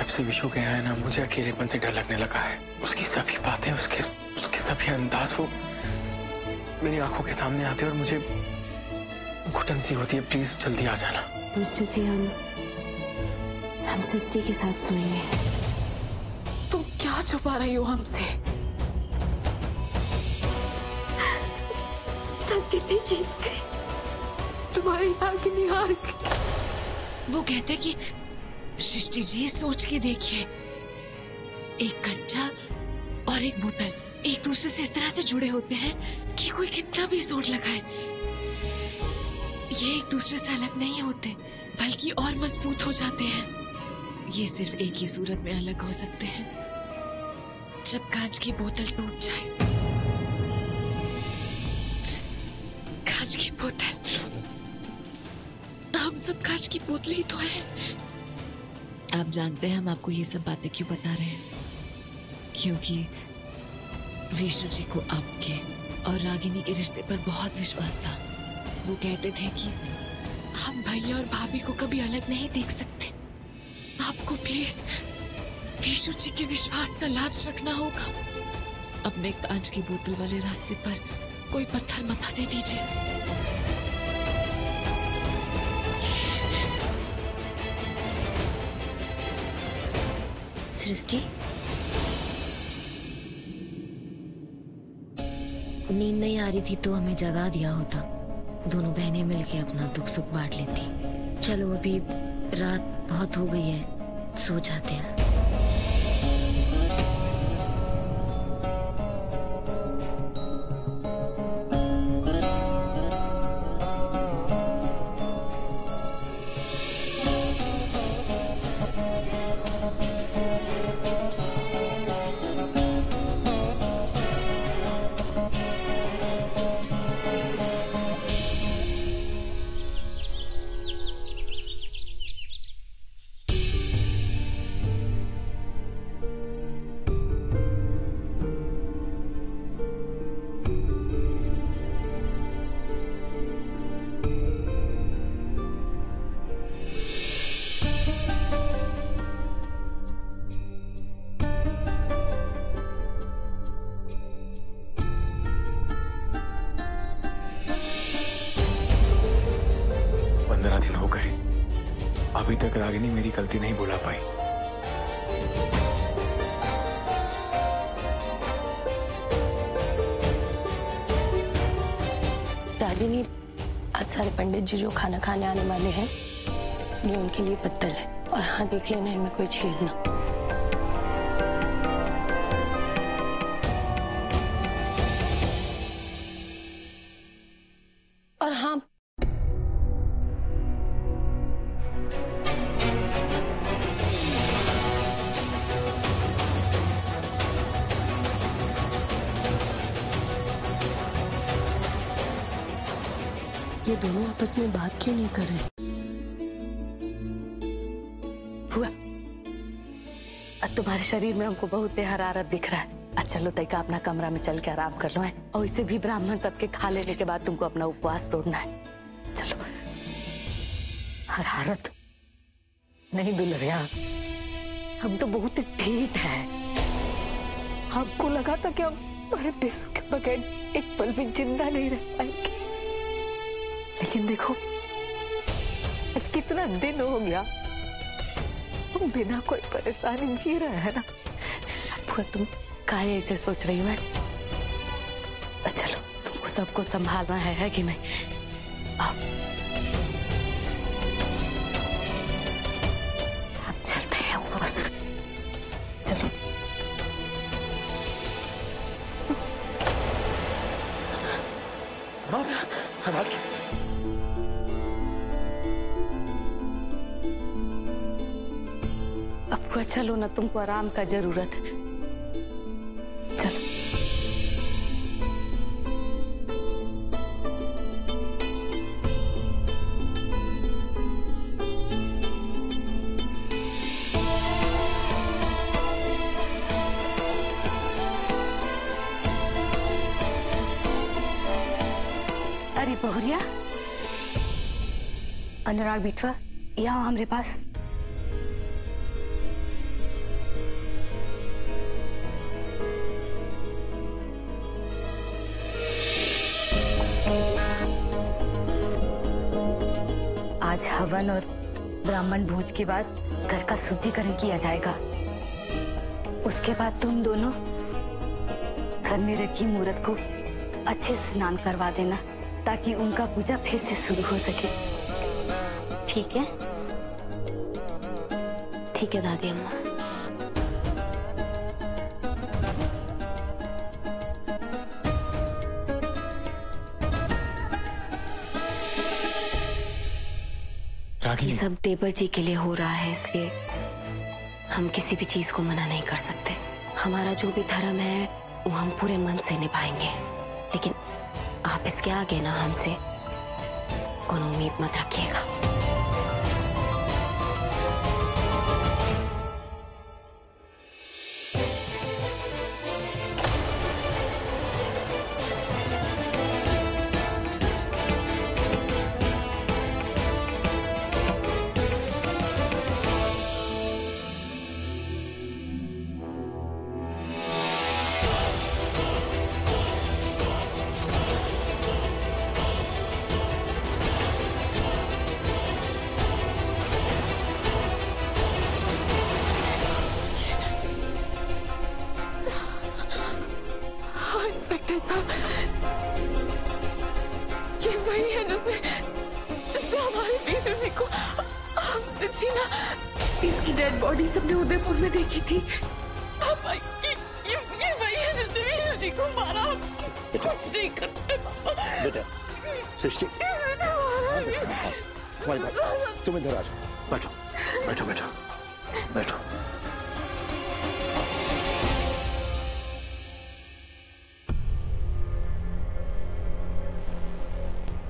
से विशु के यहाँ ना मुझे अकेलेपन से डर लगने लगा है। उसकी सभी बातें, उसके सभी अंदाज वो मेरी आंखों के सामने आते और मुझे घुटन सी होती है। प्लीज जल्दी आ जाना। मिस्टर जी, हम सृष्टि के साथ सोएंगे। तुम क्या छुपा रही हो हमसे? संगीत जीत गई, तुम्हारी रागिनी हार गई। वो कहते कि सृष्टि जी सोच के देखिए, एक कंचा और एक बोतल एक दूसरे से इस तरह से जुड़े होते हैं कि कोई कितना भी जोर लगाए ये एक दूसरे से अलग नहीं होते, बल्कि और मजबूत हो जाते हैं। ये सिर्फ एक ही सूरत में अलग हो सकते हैं, जब कांच की बोतल टूट जाए। कांच की बोतल, हम सब कांच की बोतल ही तो हैं। आप जानते हैं हम आपको ये सब बातें क्यों बता रहे हैं? क्योंकि विष्णु जी को आपके और रागिनी के रिश्ते पर बहुत विश्वास था। वो कहते थे कि हम भैया और भाभी को कभी अलग नहीं देख सकते। आपको प्लीज विष्णु जी के विश्वास का लाज रखना होगा। अपने कांच की बोतल वाले रास्ते पर कोई पत्थर मत आने दीजिए। सृष्टि, नींद नहीं आ रही थी तो हमें जगा दिया होता। दोनों बहनें मिलके अपना दुख सुख बांट लेती। चलो अभी रात बहुत हो गई है, सो जाते हैं। अभी तक रागिनी मेरी गलती नहीं भुला पाई। रागिनी, आज सारे पंडित जी जो खाना खाने आने वाले हैं, ये उनके लिए पत्तल है। और हाँ, देख लेना इनमें कोई छेद ना। और हाँ, ये दोनों आपस में बात क्यों नहीं कर रहे? हुआ, तुम्हारे शरीर में हमको बहुत हरारत दिख रहा है। अच्छा चलो तैका अपना कमरा में चल के आराम कर लो है। और इसे भी ब्राह्मण सबके खा लेने के बाद तुमको अपना उपवास तोड़ना है। चलो। हरारत नहीं दुल्हनिया, हम तो बहुत ठीक हैं। हमको लगा था कि हम तुम्हारे पैसों के बगैर एक पल भी जिंदा नहीं रह पाएंगे, लेकिन देखो आज कितना दिन हो गया हम बिना कोई परेशानी जी रहे हैं ना। अब तुम काहे ऐसे सोच रही हो? चलो, तुमको सबको संभालना है कि नहीं? आप चलते हैं ऊपर। चलो। संभाल के। अब चलो ना, तुमको आराम का जरूरत है। चलो। अरे बहुरिया, अनुराग बिटवा यहाँ हमारे पास। आज हवन और ब्राह्मण भोज के बाद घर का शुद्धिकरण किया जाएगा। उसके बाद तुम दोनों घर में रखी मूर्त को अच्छे से स्नान करवा देना, ताकि उनका पूजा फिर से शुरू हो सके। ठीक है? ठीक है दादी अम्मा। रागिनी, ये सब देवर जी के लिए हो रहा है, इसलिए हम किसी भी चीज को मना नहीं कर सकते। हमारा जो भी धर्म है वो हम पूरे मन से निभाएंगे, लेकिन आप इसके आगे ना हमसे कोनो उम्मीद मत रखिएगा। इंस्पेक्टर साहब, ये वही है जिसने हमारे पेशेंट जी को हमसे छीना। इसकी डेड बॉडी सबने उदयपुर में देखी थी। पापा, ये वही है जिसने पेशेंट जी को मारा। कुछ नहीं करते पापा। बेटा, सृष्टि, तुम इधर आ जाओ। बैठो बैठो बैठो बैठो।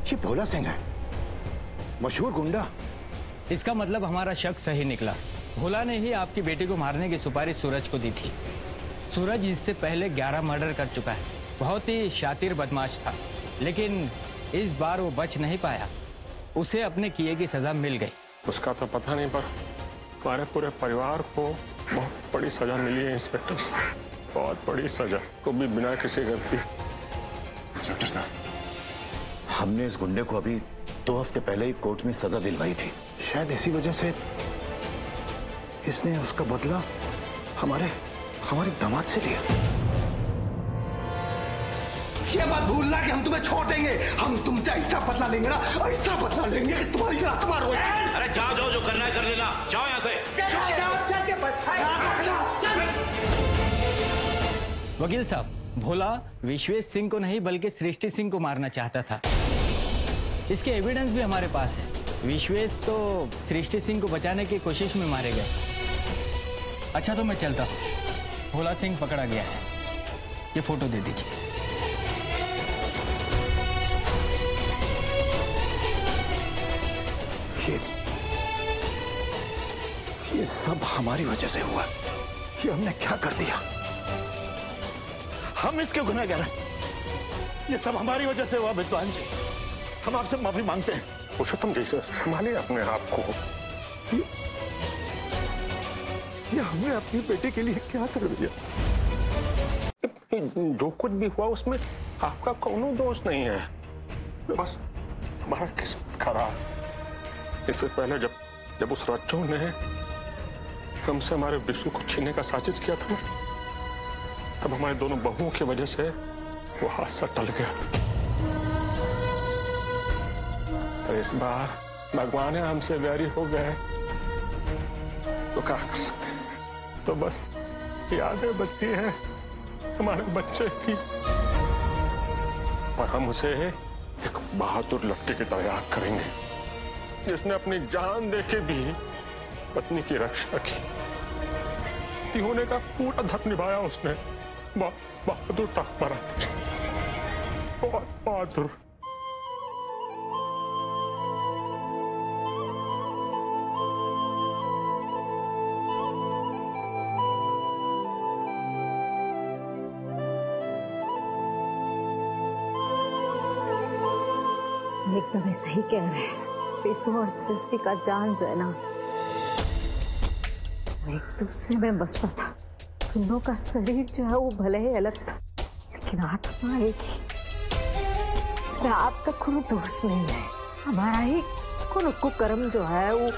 ये भोला सिंह है, मशहूर गुंडा। इसका मतलब हमारा शक सही निकला। भोला ने ही आपकी बेटी को मारने की सुपारी सूरज को दी थी। सूरज इससे पहले 11 मर्डर कर चुका है, बहुत ही शातिर बदमाश था, लेकिन इस बार वो बच नहीं पाया। उसे अपने किए की सजा मिल गई। उसका तो पता नहीं, पर हमारे पूरे परिवार को बहुत बड़ी सजा मिली है इंस्पेक्टर साहब, बहुत बड़ी सजा, वो भी बिना किसी गलती। इंस्पेक्टर साहब, हमने इस गुंडे को अभी 2 हफ्ते पहले ही कोर्ट में सजा दिलवाई थी। शायद इसी वजह से इसने उसका बदला हमारे दामाद से लिया। ये मत भूलना कि हम तुम्हें छोड़ देंगे। हम तुमसे ऐसा बदला लेंगे ना, ऐसा बदला लेंगे कि तुम्हारी आत्मा रोए। अरे जाओ जाओ, जो करना है कर लेना। जाओ यहाँ से। वकील साहब, भोला विश्वेश सिंह को नहीं बल्कि सृष्टि सिंह को मारना चाहता था। इसके एविडेंस भी हमारे पास है। विश्वेश तो सृष्टि सिंह को बचाने की कोशिश में मारे गए। अच्छा, तो मैं चलता हूँ, भोला सिंह पकड़ा गया है। ये फोटो दे दीजिए। ये सब हमारी वजह से हुआ। ये हमने क्या कर दिया? हम इसके गुनहगार हैं। ये सब हमारी वजह से हुआ विद्वान जी। हम आपसे माफी मांगते हैं। पुरुषोत्तम जी, संभालिए अपने आप को। ये हमने अपनी बेटी के लिए क्या कर दिया? जो कुछ भी हुआ उसमें आपका कोनो दोष नहीं है, बस हमारा किस्मत खराब। इससे पहले जब उस रज्जू ने हमसे हमारे विशु को छीनने का साजिश किया था, तब हमारे दोनों बहुओं की वजह से वो हादसा टल गया था। पर इस बार भगवान हमसे वैरी हो गए, तो क्या कर सकते हैं? तो बस यादें बचती हैं हमारे बच्चे की, पर हम उसे एक बहादुर लड़के की तरह याद करेंगे, जिसने अपनी जान देके भी पत्नी की रक्षा की। पति होने का पूरा धर्म निभाया उसने। बहादुर था हमारा, बहुत बहादुर। एकदम सही कह रहे हैं। पेशु और सृष्टि का जान जो है ना, एक दूसरे में बसता था। दोनों का शरीर जो है वो भले ही अलग था, लेकिन आत्मा एक ही। इसमें आपका कोई दोष नहीं है, हमारा ही को न कुकर्म जो है वो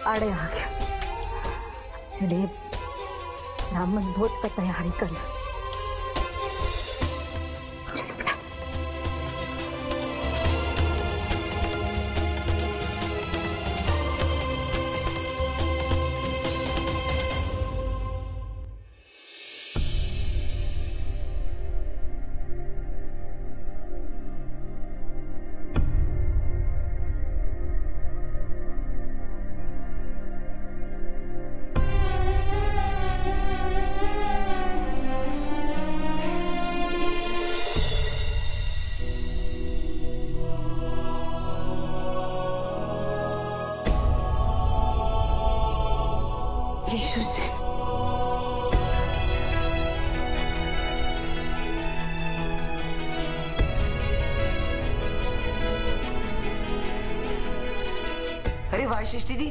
आड़े आ गया। चलिए ब्राह्मण भोज का तैयारी करना। विशु जी, अरे वाह सृष्टि जी,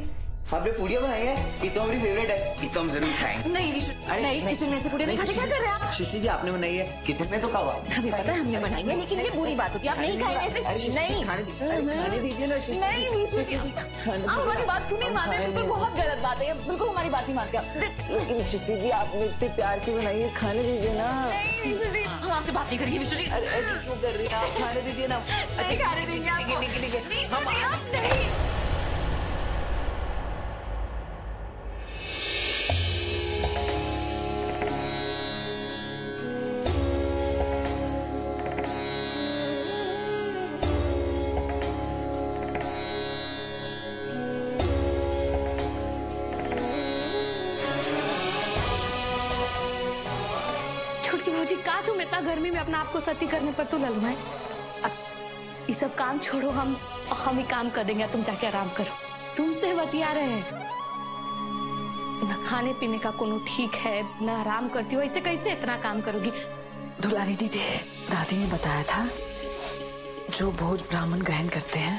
आपने पूड़ियाँ बनाई है। ये तो हमारी फेवरेट है, ये तो हम जरूर खाएंगे। नहीं विशु, नहीं किचन में से पूड़ियाँ नहीं खाते। क्या कर रहे हैं आप? सृष्टि जी आपने बनाई है, किचन में तो खावा। हमें पता है हमने बनाई है, लेकिन ये बुरी बात होती है। आप नहीं खाएंगे ऐसे। नहीं खाने दीजिए ना सृष्टि। नहीं विशु जी, आप हमारी बात क्यों नहीं मानते? बिल्कुल बहुत गलत बात है, बिल्कुल हमारी बात नहीं मानते आप। लेकिन सृष्टि जी आपने इतने प्यार से बनाई है, खाने दीजिए ना। नहीं विशु जी, हम आपसे बात नहीं करेंगे विशु जी। ऐसे क्यों कर रही है आप? खाने दीजिए ना। नहीं खाने देंगे आपको। ठीक है। विशु जी आप नहीं। भौजी का तुम इतना गर्मी में अपना आपको सती करने पर तो ललू है। अब ये सब काम छोड़ो, हम ही काम कर देंगे। तुम जाके आराम करो। तुमसे बतिया रहे हैं, न खाने पीने का कोनो ठीक है, न आराम करती हो। ऐसे कैसे इतना काम करोगी? दुलारी दीदी, दादी ने बताया था जो भोज ब्राह्मण ग्रहण करते हैं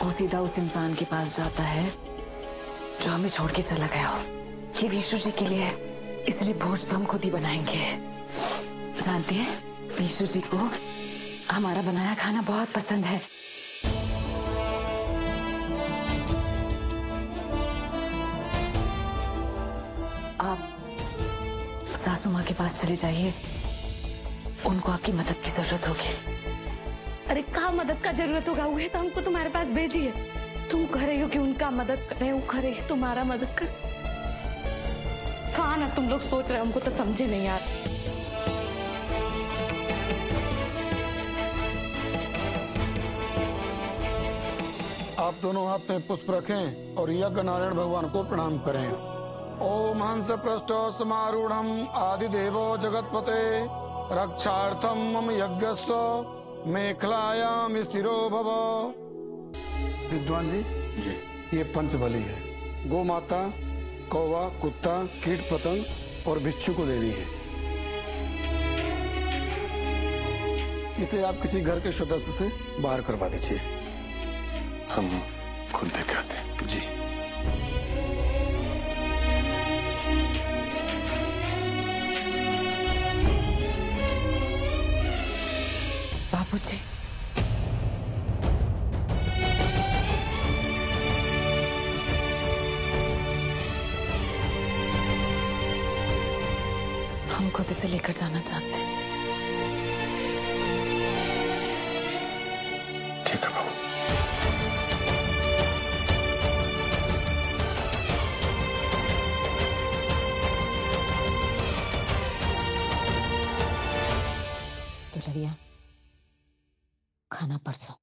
वो सीधा उस इंसान के पास जाता है जो हमें छोड़ के चला गया हो। ये विशु जी के लिए है, इसलिए भोज तो हम खुद ही बनाएंगे। जानती है, विशु जी को हमारा बनाया खाना बहुत पसंद है। आप सासू माँ के पास चले जाइए, उनको आपकी मदद की जरूरत होगी। अरे कहाँ मदद का जरूरत होगा? वो तो हमको तुम्हारे पास भेजी है। तुम कह रही हो कि उनका मदद करें, वो कह रही है तुम्हारा मदद कर। कहाँ ना तुम लोग सोच रहे हो, हमको तो समझे नहीं यार। आप दोनों हाथ में पुष्प रखें और यज्ञ नारायण भगवान को प्रणाम करें। ओम हंस पृष्ठ समारूढ़ आदिदेवो जगतपते रक्षार्थम मम यज्ञस्व मेखलायाम स्थिरो भव। विद्वान जी, ये पंचबली है। गौ माता, कौवा, कुत्ता, कीट पतंग और बिच्छू को देनी है। इसे आप किसी घर के सदस्य से बाहर करवा दीजिए। हम खुद देख आते हैं। जी। बाबूजी, हम खुद इसे लेकर जाना चाहते हैं। ठीक है बाबू। दुलरिया, खाना परसों।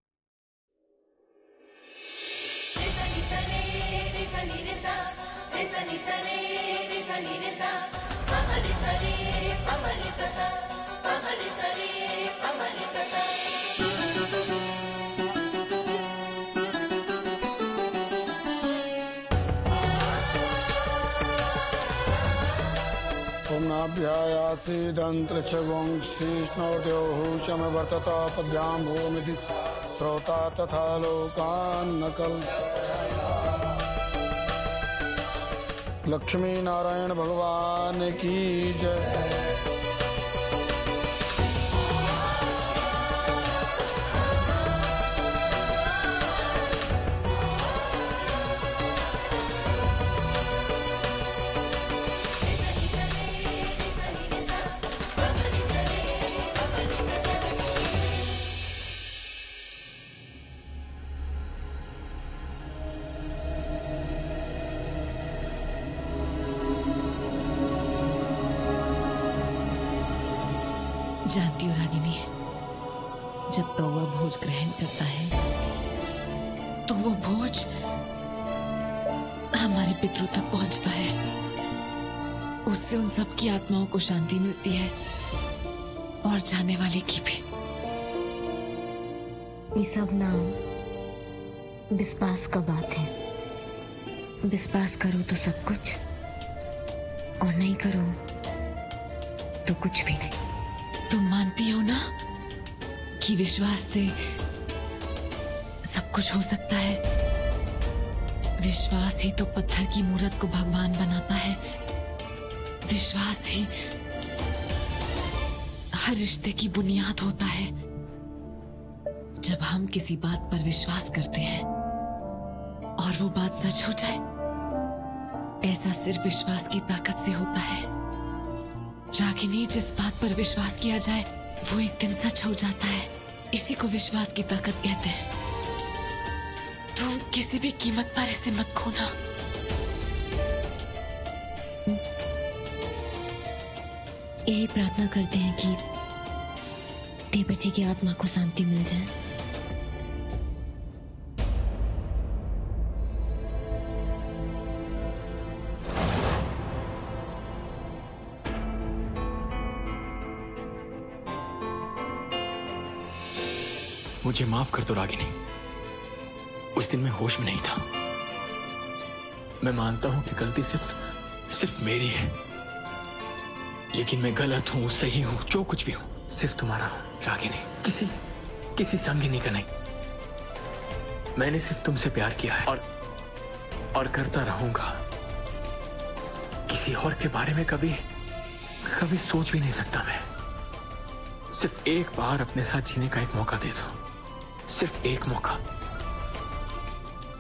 ओम्नाभ्यायासीदंत्रच्छवंशीष्णोद्योहुषम वर्तता पद्भ्यां भूमिधि श्रोता तथा लोकान्नकल। लक्ष्मी नारायण भगवान की जय। जानती हो रागिनी, जब कौवा भोज ग्रहण करता है तो वो भोज हमारे पितरों तक पहुंचता है। उससे उन सब की आत्माओं को शांति मिलती है और जाने वाले की भी। ये सब ना विश्वास का बात है। विश्वास करो तो सब कुछ, और नहीं करो तो कुछ भी नहीं। तुम मानती हो ना कि विश्वास से सब कुछ हो सकता है? विश्वास ही तो पत्थर की मूर्त को भगवान बनाता है। विश्वास ही हर रिश्ते की बुनियाद होता है। जब हम किसी बात पर विश्वास करते हैं और वो बात सच हो जाए, ऐसा सिर्फ विश्वास की ताकत से होता है। रागिनी, जिस बात पर विश्वास किया जाए वो एक दिन सच हो जाता है। इसी को विश्वास की ताकत कहते हैं। तुम किसी भी कीमत पर इसे मत खोना। यही प्रार्थना करते हैं कि देवर जी की आत्मा को शांति मिल जाए। मुझे माफ कर दो रागिनी, उस दिन मैं होश में नहीं था। मैं मानता हूं कि गलती सिर्फ मेरी है, लेकिन मैं गलत हूं, सही हूं, जो कुछ भी हूं, सिर्फ तुम्हारा हूं रागिनी, किसी संगिनी का नहीं। मैंने सिर्फ तुमसे प्यार किया है और करता रहूंगा। किसी और के बारे में कभी सोच भी नहीं सकता मैं। सिर्फ एक बार अपने साथ जीने का एक मौका दे दो, सिर्फ एक मौका,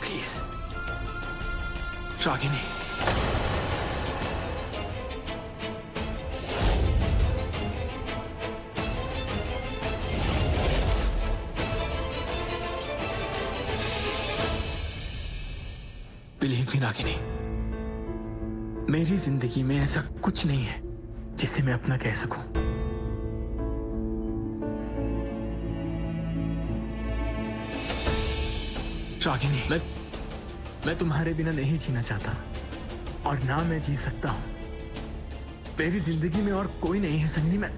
please Ragini. Believe me Ragini, मेरी जिंदगी में ऐसा कुछ नहीं है जिसे मैं अपना कह सकूं। रागिनी, मैं तुम्हारे बिना नहीं जीना चाहता और ना मैं जी सकता हूं। मेरी जिंदगी में और कोई नहीं है संगिनी।